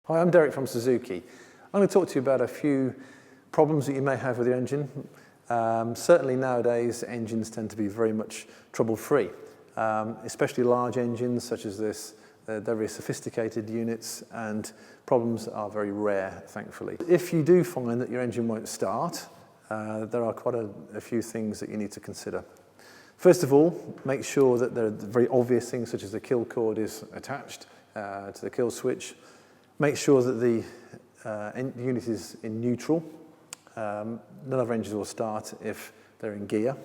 Hi, I'm Derek from Suzuki. I'm going to talk to you about a few problems that you may have with your engine. Certainly nowadays engines tend to be very much trouble-free, especially large engines such as this. They're very sophisticated units and problems are very rare, thankfully. If you do find that your engine won't start, there are quite a few things that you need to consider. First of all, make sure that there are very obvious things such as the kill cord is attached to the kill switch. Make sure that the unit is in neutral. None of our engines will start if they're in gear.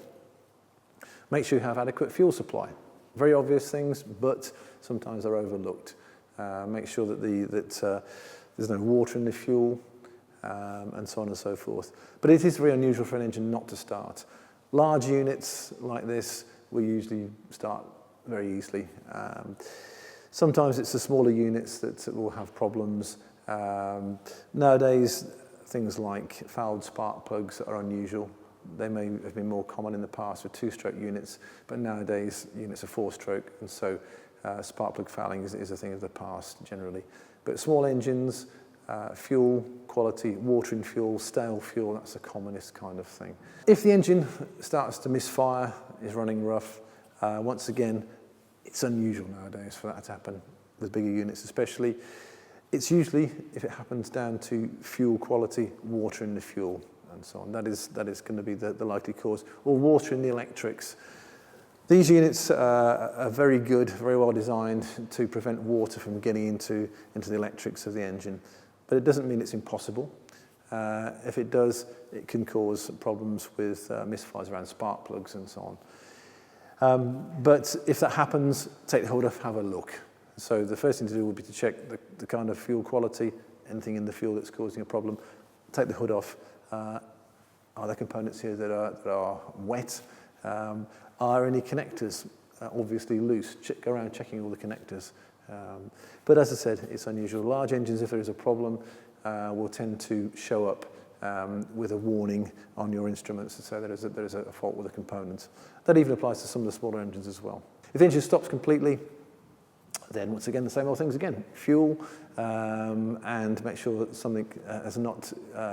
Make sure you have adequate fuel supply. Very obvious things, but sometimes they're overlooked. Make sure that there's no water in the fuel, and so on and so forth. But it is very unusual for an engine not to start. Large units like this will usually start very easily. Sometimes it's the smaller units that will have problems. Nowadays, things like fouled spark plugs are unusual. They may have been more common in the past with two-stroke units, but nowadays units are four-stroke, and so spark plug fouling is a thing of the past generally. But small engines, fuel quality, water in fuel, stale fuel, that's the commonest kind of thing. If the engine starts to misfire, is running rough, once again, it's unusual nowadays for that to happen with bigger units especially. It's usually, if it happens, down to fuel quality, water in the fuel, and so on. That is going to be the likely cause, or water in the electrics. These units are very good, very well designed to prevent water from getting into the electrics of the engine. But it doesn't mean it's impossible. If it does, it can cause problems with misfires around spark plugs and so on. But if that happens, take the hood off, have a look. So the first thing to do would be to check the kind of fuel quality, anything in the fuel that's causing a problem. Take the hood off. Are there components here that are wet? Are any connectors obviously loose? Go around checking all the connectors. But as I said, it's unusual. Large engines, if there is a problem, will tend to show up with a warning on your instruments to say there is a fault with a component. That even applies to some of the smaller engines as well. If the engine stops completely, then once again the same old things again. Fuel, and make sure that something has not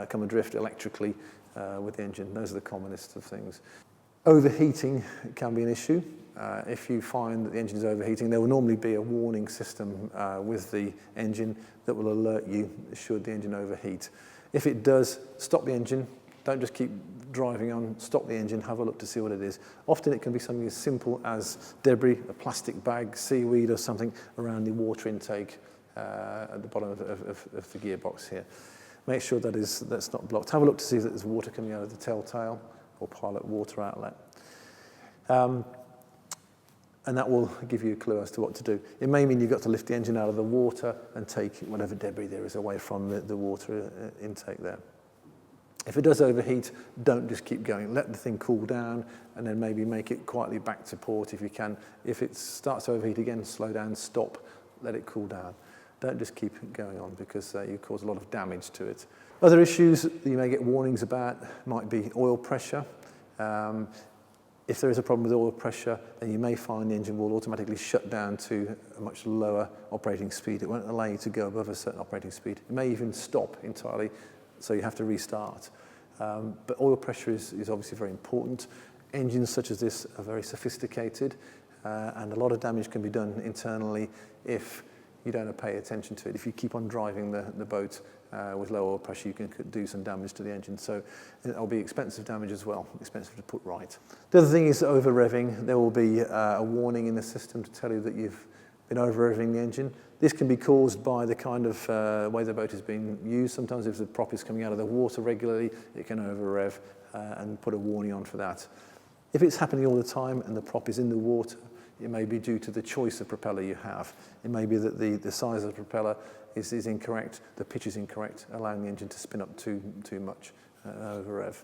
come adrift electrically with the engine. Those are the commonest of things. Overheating can be an issue. If you find that the engine is overheating, there will normally be a warning system with the engine that will alert you should the engine overheat. If it does, stop the engine. Don't just keep driving on. Stop the engine, have a look to see what it is. Often it can be something as simple as debris, a plastic bag, seaweed or something around the water intake at the bottom of the gearbox here. Make sure that's not blocked. Have a look to see if there's water coming out of the telltale or pilot water outlet. And that will give you a clue as to what to do. It may mean you've got to lift the engine out of the water and take whatever debris there is away from the water intake there. If it does overheat, don't just keep going. Let the thing cool down and then maybe make it quietly back to port if you can. If it starts to overheat again, slow down, stop, let it cool down. Don't just keep going on because you cause a lot of damage to it. Other issues that you may get warnings about might be oil pressure. If there is a problem with oil pressure, then you may find the engine will automatically shut down to a much lower operating speed. It won't allow you to go above a certain operating speed. It may even stop entirely, so you have to restart. But oil pressure is obviously very important. Engines such as this are very sophisticated, and a lot of damage can be done internally if you don't pay attention to it. If you keep on driving the boat with low oil pressure, you can do some damage to the engine. So it'll be expensive damage as well, expensive to put right. The other thing is over revving. There will be a warning in the system to tell you that you've been over revving the engine. This can be caused by the kind of way the boat is being used. Sometimes if the prop is coming out of the water regularly, it can over rev and put a warning on for that. If it's happening all the time and the prop is in the water, it may be due to the choice of propeller you have. It may be that the size of the propeller is incorrect, the pitch is incorrect, allowing the engine to spin up too much over rev.